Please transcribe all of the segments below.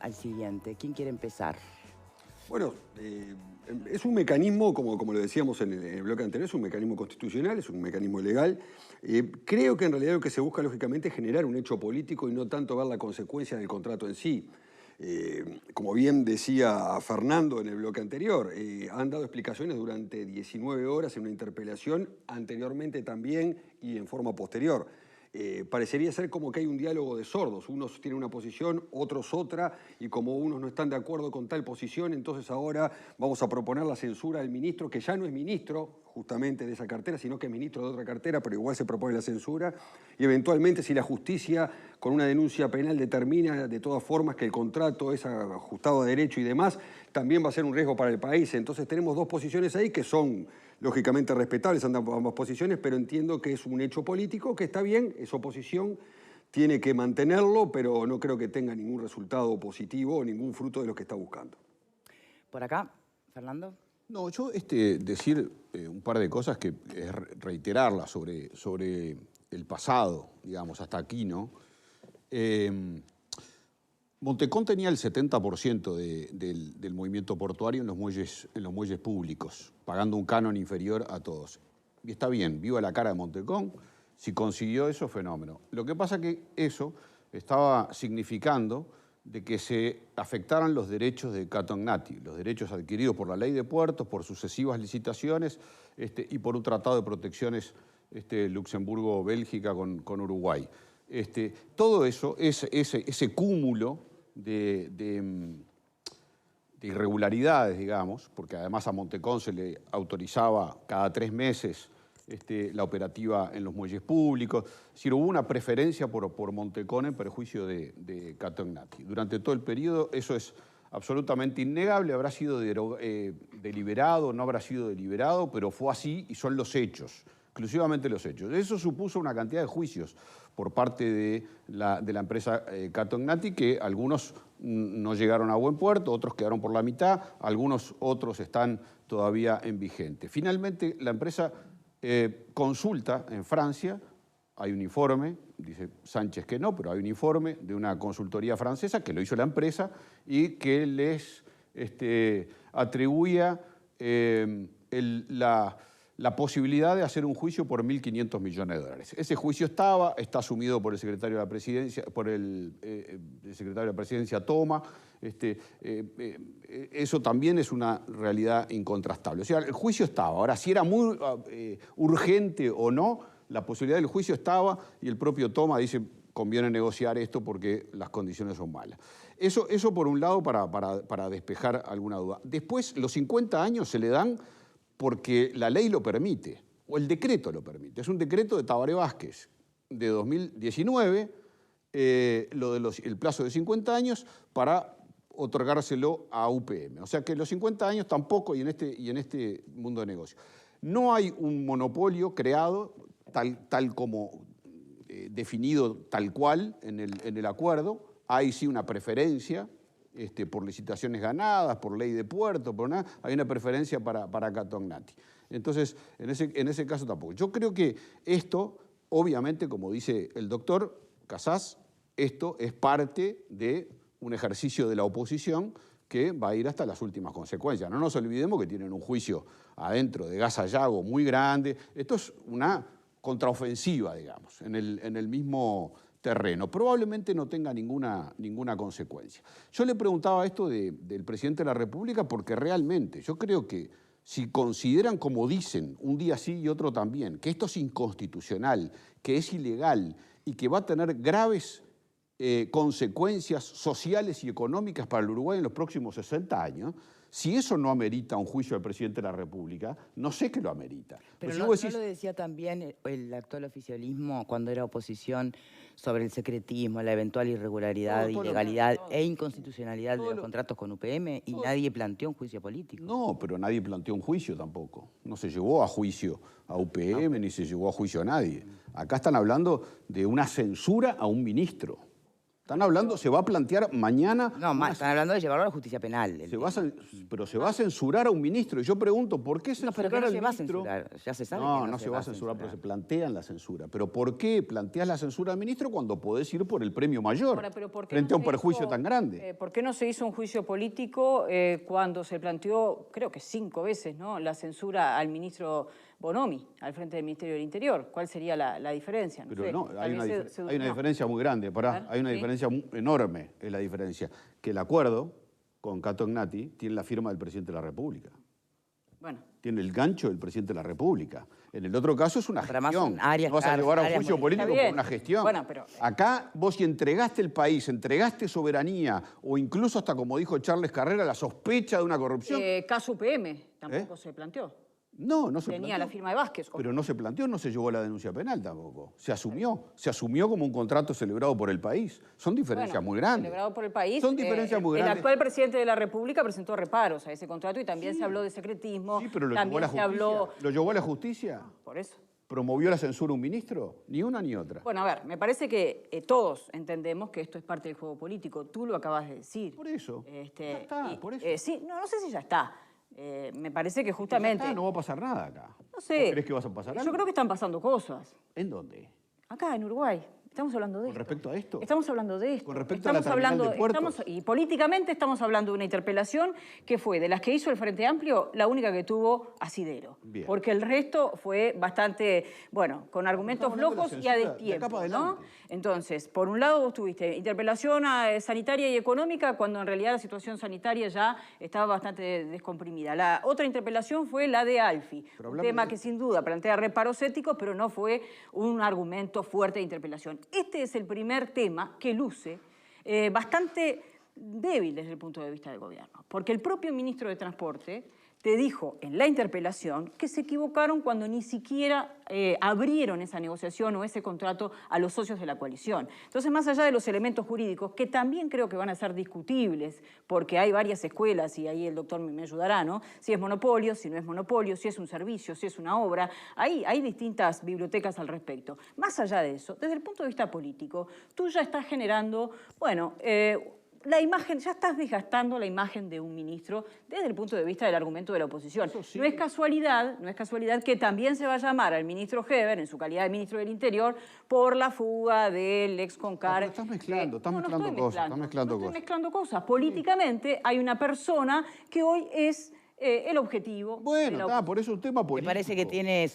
al siguiente. ¿Quién quiere empezar? Bueno, es un mecanismo, como lo decíamos en el bloque anterior, es un mecanismo constitucional, es un mecanismo legal. Creo que en realidad lo que se busca, lógicamente, es generar un hecho político y no tanto ver la consecuencia del contrato en sí. Como bien decía Fernando en el bloque anterior, han dado explicaciones durante 19 horas en una interpelación, anteriormente también y en forma posterior. Parecería ser como que hay un diálogo de sordos. Unos tienen una posición, otros otra, y como unos no están de acuerdo con tal posición, entonces ahora vamos a proponer la censura del ministro, que ya no es ministro justamente de esa cartera, sino que es ministro de otra cartera, pero igual se propone la censura, y eventualmente si la justicia con una denuncia penal determina de todas formas que el contrato es ajustado a derecho y demás, también va a ser un riesgo para el país. Entonces tenemos dos posiciones ahí que son lógicamente respetables ambas posiciones, pero entiendo que es un hecho político que está bien, es oposición, tiene que mantenerlo, pero no creo que tenga ningún resultado positivo o ningún fruto de lo que está buscando. Por acá, Fernando. No, yo decir un par de cosas que es reiterarlas sobre el pasado, digamos, hasta aquí, ¿no? Montecón tenía el 70% del movimiento portuario en los muelles públicos, pagando un canon inferior a todos. Y está bien, viva la cara de Montecón, si consiguió eso, fenómeno. Lo que pasa es que eso estaba significando de que se afectaran los derechos de Cato Ignati, los derechos adquiridos por la ley de puertos, por sucesivas licitaciones y por un tratado de protecciones Luxemburgo-Bélgica con Uruguay. Todo eso, ese cúmulo de irregularidades, digamos, porque además a Montecón se le autorizaba cada 3 meses la operativa en los muelles públicos. Es decir, hubo una preferencia por Montecón en perjuicio de Cato Ignati. Durante todo el periodo eso es absolutamente innegable, habrá sido deliberado, no habrá sido deliberado, pero fue así y son los hechos, exclusivamente los hechos. Eso supuso una cantidad de juicios por parte de la empresa Cato Ignati, que algunos no llegaron a buen puerto, otros quedaron por la mitad, algunos otros están todavía en vigente. Finalmente, la empresa consulta en Francia, hay un informe, dice Sánchez que no, pero hay un informe de una consultoría francesa que lo hizo la empresa y que les atribuía la posibilidad de hacer un juicio por 1.500 millones de dólares. Ese juicio está asumido por el secretario de la Presidencia, por el secretario de la Presidencia Toma. Eso también es una realidad incontrastable. O sea, el juicio estaba. Ahora, si era muy urgente o no, la posibilidad del juicio estaba y el propio Toma dice conviene negociar esto porque las condiciones son malas. Eso por un lado para despejar alguna duda. Después, los 50 años se le dan porque la ley lo permite, o el decreto lo permite. Es un decreto de Tabaré Vázquez de 2019, el plazo de 50 años para otorgárselo a UPM. O sea que los 50 años tampoco, y en este mundo de negocio. No hay un monopolio creado tal como definido tal cual en el acuerdo. Hay sí una preferencia por licitaciones ganadas, por ley de puerto, por nada, hay una preferencia para Cato Ignati. Entonces, en ese caso tampoco. Yo creo que esto, obviamente, como dice el doctor Casás, esto es parte de un ejercicio de la oposición que va a ir hasta las últimas consecuencias. No nos olvidemos que tienen un juicio adentro de Gas Sayago muy grande. Esto es una contraofensiva, digamos, en el mismo terreno. Probablemente no tenga ninguna consecuencia. Yo le preguntaba esto del presidente de la República porque realmente yo creo que si consideran, como dicen, un día sí y otro también, que esto es inconstitucional, que es ilegal y que va a tener graves consecuencias sociales y económicas para el Uruguay en los próximos 60 años, si eso no amerita un juicio del presidente de la República, no sé qué lo amerita. Pero si no, vos decís, ¿no lo decía también el actual oficialismo cuando era oposición sobre el secretismo, la eventual irregularidad, ilegalidad e inconstitucionalidad de los contratos con UPM y nadie planteó un juicio político? No, pero nadie planteó un juicio tampoco. No se llevó a juicio a UPM ni se llevó a juicio a nadie. Acá están hablando de una censura a un ministro. Están hablando, se va a plantear mañana... No, están hablando de llevarlo a la justicia penal. Pero se va a censurar a un ministro. Y yo pregunto, ¿por qué censurar pero al se va a ministro? censurar. Ya se sabe No, que no se va a censurar, pero se plantean la censura. ¿Pero por qué planteas la censura al ministro cuando podés ir por el premio mayor? Ahora, pero ¿por qué frente no a un se perjuicio hizo, tan grande? ¿Por qué no se hizo un juicio político cuando se planteó, creo que 5 veces, ¿no?, la censura al ministro Bonomi, al frente del Ministerio del Interior? ¿Cuál sería la diferencia? Pero sé, no, hay se una diferencia muy grande, hay una ¿sí? diferencia enorme, es la diferencia. Que el acuerdo con Cato Ignati tiene la firma del presidente de la República. Bueno. Tiene el gancho del presidente de la República. En el otro caso es una gestión. Áreas, no vas a llevar a un juicio político por una gestión. Bueno, pero... Acá vos si entregaste el país, entregaste soberanía o incluso hasta, como dijo Charles Carrera, la sospecha de una corrupción. Caso UPM tampoco se planteó. No se Tenía planteó. la firma de Vázquez. Pero no se planteó, no se llevó a la denuncia penal tampoco. Se asumió como un contrato celebrado por el país. Son diferencias muy grandes. Celebrado por el país. Son diferencias muy grandes. El actual presidente de la República presentó reparos a ese contrato y también se habló de secretismo. Sí, pero lo también llevó a la justicia. ¿Lo llevó a la justicia? Por eso. ¿Promovió la censura un ministro? Ni una ni otra. Bueno, a ver, me parece que todos entendemos que esto es parte del juego político. Tú lo acabas de decir. Por eso. Ya está, por eso. Sí, no sé si ya está. Me parece que justamente... Ya está, no va a pasar nada acá. No sé. ¿Vos crees que vas a pasar algo? Yo creo que están pasando cosas. ¿En dónde? Acá, en Uruguay. Estamos hablando de ¿Con esto. respecto a esto? Estamos hablando de esto. ¿Con respecto a la terminal de puertos? Y políticamente estamos hablando de una interpelación que fue, de las que hizo el Frente Amplio, la única que tuvo asidero. Bien. Porque el resto fue bastante, bueno, con argumentos flojos y a destiempo, ¿no? Entonces, por un lado vos tuviste interpelación sanitaria y económica cuando en realidad la situación sanitaria ya estaba bastante descomprimida. La otra interpelación fue la de Alfi, un tema que sin duda plantea reparos éticos, pero no fue un argumento fuerte de interpelación. Este es el primer tema que luce bastante débil desde el punto de vista del gobierno, porque el propio ministro de Transporte te dijo en la interpelación que se equivocaron cuando ni siquiera abrieron esa negociación o ese contrato a los socios de la coalición. Entonces, más allá de los elementos jurídicos, que también creo que van a ser discutibles, porque hay varias escuelas, y ahí el doctor me ayudará, ¿no? Si es monopolio, si no es monopolio, si es un servicio, si es una obra, hay distintas bibliotecas al respecto. Más allá de eso, desde el punto de vista político, tú ya estás generando, bueno, la imagen, ya estás desgastando la imagen de un ministro desde el punto de vista del argumento de la oposición. Sí. No es casualidad que también se va a llamar al ministro Heber, en su calidad de ministro del Interior, por la fuga del ex Concar. Estás mezclando cosas. Políticamente hay una persona que hoy es el objetivo. Bueno, por eso es un tema político. Me parece que tiene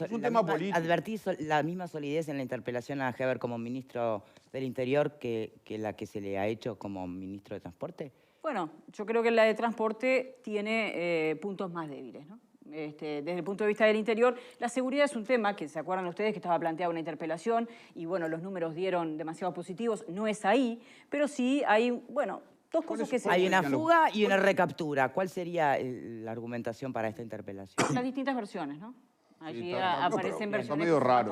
advertí la misma solidez en la interpelación a Heber como ministro del Interior que la que se le ha hecho como ministro de Transporte. Bueno, yo creo que la de Transporte tiene puntos más débiles, ¿no? Desde el punto de vista del Interior, la seguridad es un tema que, ¿se acuerdan ustedes que estaba planteada una interpelación? Y bueno, los números dieron demasiado positivos. No es ahí, pero sí hay, bueno, dos cosas que se... Hay una fuga y una recaptura. ¿Cuál sería la argumentación para esta interpelación? Las distintas versiones, ¿no? Allí aparecen versiones... Medio raro.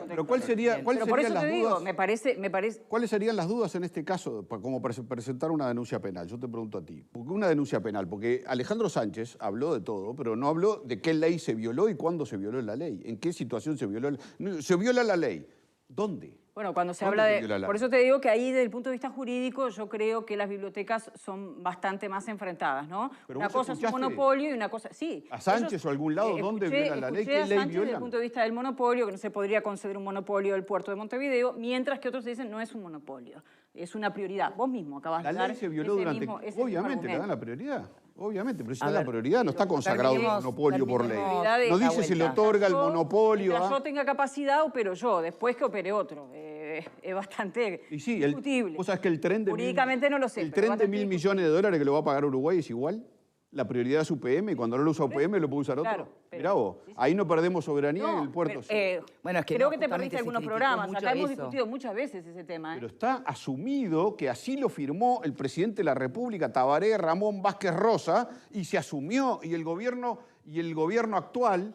Pero ¿cuál serían por eso las te digo, dudas? me parece... ¿Cuáles serían las dudas en este caso como presentar una denuncia penal? Yo te pregunto a ti. ¿Por qué una denuncia penal? Porque Alejandro Sánchez habló de todo, pero no habló de qué ley se violó y cuándo se violó la ley. ¿En qué situación se violó? Se viola la ley. ¿Dónde? Bueno, cuando se habla de... Por eso te digo que ahí, desde el punto de vista jurídico, yo creo que las bibliotecas son bastante más enfrentadas, ¿no? Pero una cosa es un monopolio y una cosa... Sí. ¿A Sánchez o a algún lado dónde viola la ley? ¿Qué ley viola? Desde el punto de vista del monopolio, que no se podría conceder un monopolio del puerto de Montevideo, mientras que otros dicen no es un monopolio, es una prioridad. Vos mismo acabas de dar... La ley se violó durante... Obviamente le dan la prioridad. Obviamente, pero si da la prioridad, no está consagrado un monopolio por ley. No dice se le otorga el monopolio. Mientras yo tenga capacidad, opero yo, después que opere otro. Es bastante discutible. ¿Vos sabés que el tren de jurídicamente no lo sé. El tren de $1.000 millones que lo va a pagar Uruguay es igual? La prioridad es UPM y cuando no lo usa UPM lo puede usar otro. Claro, mirá vos, ahí no perdemos soberanía en el puerto. Bueno, es que creo que te perdiste algunos programas. Acá hemos discutido muchas veces ese tema. Pero está asumido que así lo firmó el presidente de la República, Tabaré Ramón Vázquez Rosa, y se asumió, y el gobierno actual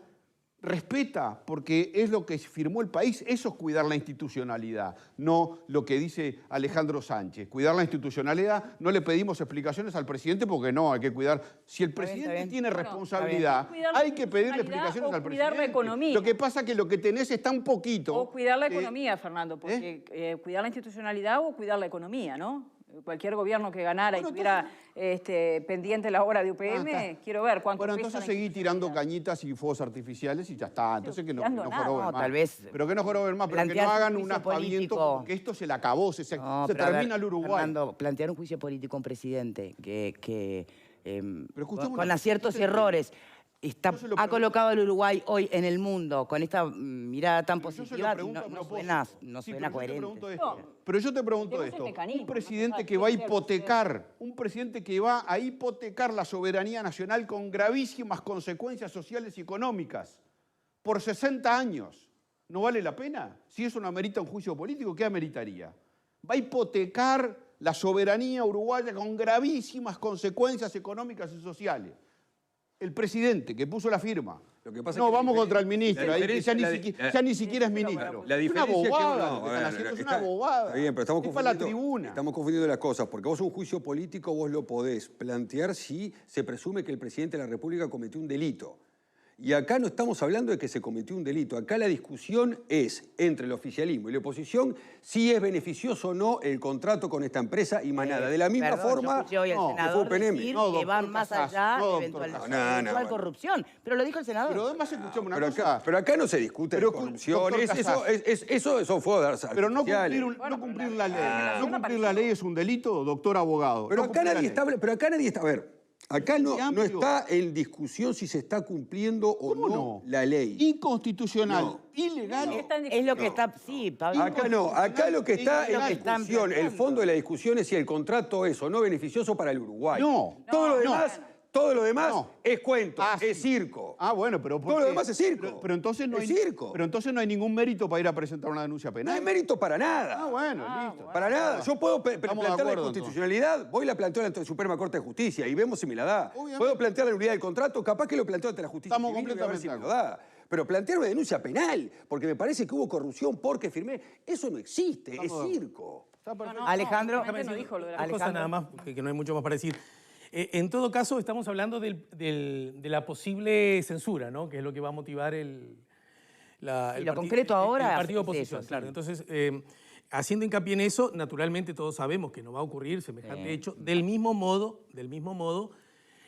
respeta, porque es lo que firmó el país. Eso es cuidar la institucionalidad, no lo que dice Alejandro Sánchez. Cuidar la institucionalidad, no le pedimos explicaciones al presidente porque no, hay que cuidar. Si el presidente tiene responsabilidad, hay que pedirle explicaciones al presidente. Cuidar la economía. Lo que pasa es que lo que tenés está un poquito... O cuidar la economía, Fernando, porque cuidar la institucionalidad o cuidar la economía, ¿no? Cualquier gobierno que ganara y tuviera pendiente la obra de UPM, quiero ver cuánto Bueno, entonces seguí tirando cañitas y fuegos artificiales y ya está. Entonces que no joroben más. Tal vez pero que no joroben más, pero que no hagan un aspaviento porque esto se le acabó, se termina el Uruguay. Fernando, plantear un juicio político a un presidente que con una aciertos y errores ha colocado al Uruguay hoy en el mundo con esta mirada tan positiva, no suena coherente. Pero yo te pregunto esto, un presidente que va a hipotecar la soberanía nacional con gravísimas consecuencias sociales y económicas por 60 años, ¿no vale la pena? Si eso no amerita un juicio político, ¿qué ameritaría? Va a hipotecar la soberanía uruguaya con gravísimas consecuencias económicas y sociales. El presidente que puso la firma. No, vamos contra el ministro, ya ni siquiera es ministro. La diferencia es una bobada es una bobada. Está bien, pero es para la tribuna. Estamos confundiendo las cosas, porque vos un juicio político vos lo podés plantear si se presume que el presidente de la República cometió un delito. Y acá no estamos hablando de que se cometió un delito. Acá la discusión es entre el oficialismo y la oposición si es beneficioso o no el contrato con esta empresa y más nada. De la misma forma yo hoy al senador decir que van más allá de eventual corrupción. Pero lo dijo el senador. Pero además escuchamos una cosa. Pero acá no se discute de corrupción. Eso fue darse. Pero no cumplir la ley. No cumplir la ley es un delito, doctor abogado. Pero acá nadie está... A ver... Acá no está en discusión si se está cumpliendo o no la ley. Inconstitucional, ilegal. Es lo que está... Sí, Pablo. Acá no. Acá lo que está en discusión, el fondo de la discusión es si el contrato es o no beneficioso para el Uruguay. Todo lo demás es cuento, es circo. Bueno, pero todo lo demás es circo. Pero entonces no hay circo. Pero entonces no hay ningún mérito para ir a presentar una denuncia penal. No hay mérito para nada. Listo. Para nada. Yo puedo plantear la inconstitucionalidad, voy y la planteo ante la Suprema Corte de Justicia y vemos si me la da. Puedo plantear la nulidad del contrato, capaz que lo planteo ante la justicia civil y a ver si me lo da. Pero plantear una denuncia penal, porque me parece que hubo corrupción porque firmé, eso no existe, es circo. Alejandro, no dijo lo de la cosa nada más, que no hay mucho más para decir. En todo caso, estamos hablando de la posible censura, ¿no? Que es lo que va a motivar el concreto ahora el partido de oposición. Eso, claro. Entonces, haciendo hincapié en eso, naturalmente todos sabemos que no va a ocurrir semejante hecho, del mismo modo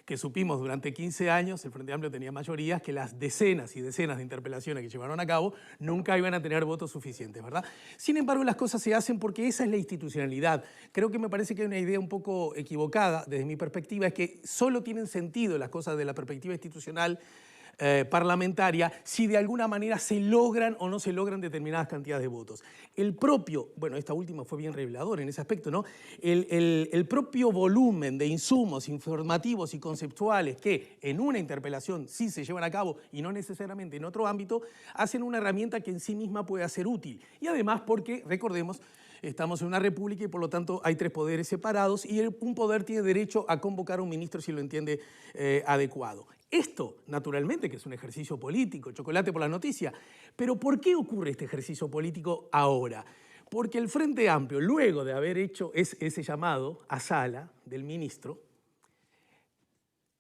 que supimos durante 15 años, el Frente Amplio tenía mayorías, que las decenas y decenas de interpelaciones que llevaron a cabo nunca iban a tener votos suficientes, ¿verdad? Sin embargo, las cosas se hacen porque esa es la institucionalidad. Creo que me parece que hay una idea un poco equivocada desde mi perspectiva, es que solo tienen sentido las cosas de la perspectiva institucional parlamentaria si de alguna manera se logran o no se logran determinadas cantidades de votos. Bueno, esta última fue bien revelador en ese aspecto, ¿no? El propio volumen de insumos informativos y conceptuales que en una interpelación sí se llevan a cabo y no necesariamente en otro ámbito, hacen una herramienta que en sí misma puede ser útil. Y además porque, recordemos, estamos en una república y por lo tanto hay 3 poderes separados y un poder tiene derecho a convocar a un ministro si lo entiende adecuado. Esto, naturalmente, que es un ejercicio político, chocolate por la noticia. Pero ¿por qué ocurre este ejercicio político ahora? Porque el Frente Amplio, luego de haber hecho ese llamado a sala del ministro,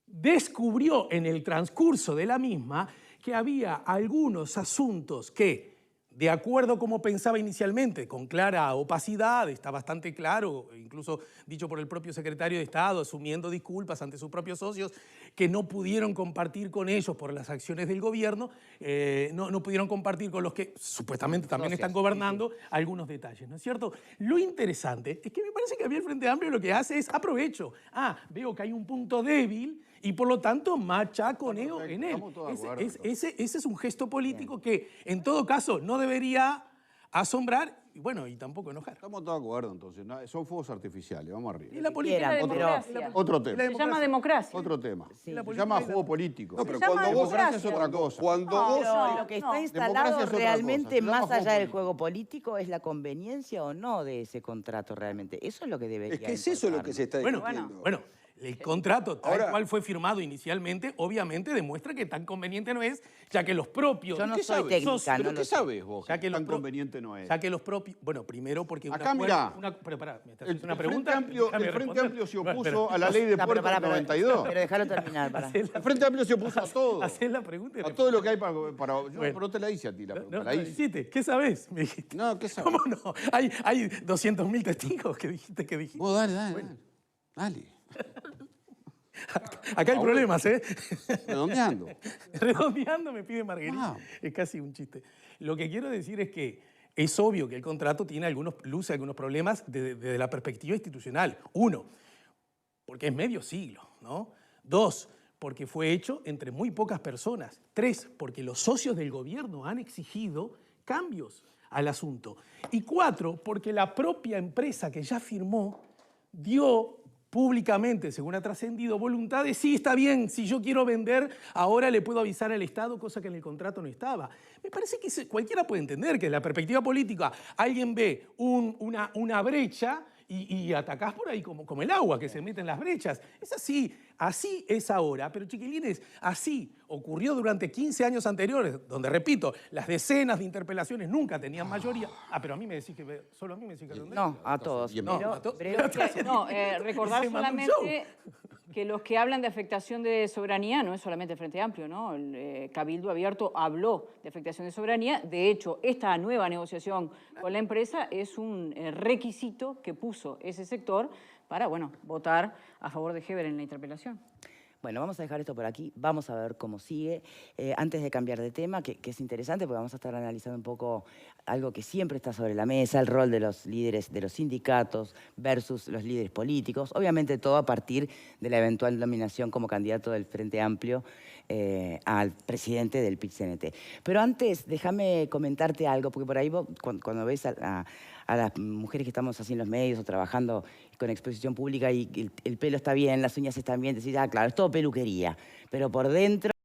descubrió en el transcurso de la misma que había algunos asuntos que, de acuerdo como pensaba inicialmente, con clara opacidad, está bastante claro, incluso dicho por el propio secretario de Estado, asumiendo disculpas ante sus propios socios, que no pudieron compartir con ellos por las acciones del gobierno, no pudieron compartir con los que supuestamente también están gobernando algunos detalles, ¿no es cierto? Lo interesante es que me parece que a mí el Frente Amplio lo que hace es aprovecho. Veo que hay un punto débil y por lo tanto machaconeo en él. Ese es un gesto político que en todo caso no debería asombrar y tampoco enojar. Estamos todos de acuerdo entonces, son fuegos artificiales, vamos arriba. Y la política otro tema. Se llama democracia. Otro tema. Se llama juego político. No, pero cuando democracia es otra cosa. Lo que está instalado realmente más allá del juego político es la conveniencia o no de ese contrato realmente. Eso es lo que debería Es que es eso lo que se está discutiendo. Bueno, El contrato, tal cual fue firmado inicialmente, obviamente demuestra que tan conveniente no es, ya que los propios... Yo no soy técnica, ¿Pero qué sabes vos? Ya que tan conveniente no es. Ya que los propios... Bueno, primero porque... Acá, mirá, pero pará, ¿me estás el haciendo una pregunta? El Frente Amplio se opuso a la ley de puertos del 92. Pero déjalo terminar, pará. El Frente Amplio se opuso a todo. Hacés la pregunta. A todo lo que hay para... Pero no te la hice a ti la pregunta. No, dijiste, ¿qué sabés? Me dijiste. No, ¿qué sabés? ¿Cómo no? Hay 200.000 testigos que dijiste. Vos dale. Acá hay problemas, ¿eh? Redondeando. Redondeando me pide Marguerita. Es casi un chiste. Lo que quiero decir es que es obvio que el contrato tiene luce algunos problemas desde la perspectiva institucional. 1, porque es medio siglo, ¿no? 2, porque fue hecho entre muy pocas personas. 3, porque los socios del gobierno han exigido cambios al asunto. Y 4, porque la propia empresa que ya firmó dio públicamente, según ha trascendido, voluntad de sí, está bien, si yo quiero vender, ahora le puedo avisar al Estado, cosa que en el contrato no estaba. Me parece que cualquiera puede entender que desde la perspectiva política alguien ve una brecha y atacás por ahí como el agua que se mete en las brechas. Es así es ahora, pero chiquilines, así ocurrió durante 15 años anteriores, donde, repito, las decenas de interpelaciones nunca tenían mayoría. Pero a mí me decís que solo a mí me decís que no, a todos. Recordar solamente que los que hablan de afectación de soberanía no es solamente el Frente Amplio, ¿no? El Cabildo Abierto habló de afectación de soberanía. De hecho, esta nueva negociación con la empresa es un requisito que puso ese sector para, votar a favor de Heber en la interpelación. Bueno, vamos a dejar esto por aquí, vamos a ver cómo sigue. Antes de cambiar de tema, que es interesante, porque vamos a estar analizando un poco algo que siempre está sobre la mesa, el rol de los líderes de los sindicatos versus los líderes políticos. Obviamente todo a partir de la eventual nominación como candidato del Frente Amplio al presidente del PIT-CNT. Pero antes, déjame comentarte algo, porque por ahí vos, cuando ves a las mujeres que estamos así en los medios o trabajando con exposición pública y el pelo está bien, las uñas están bien, decís, claro, es todo peluquería. Pero por dentro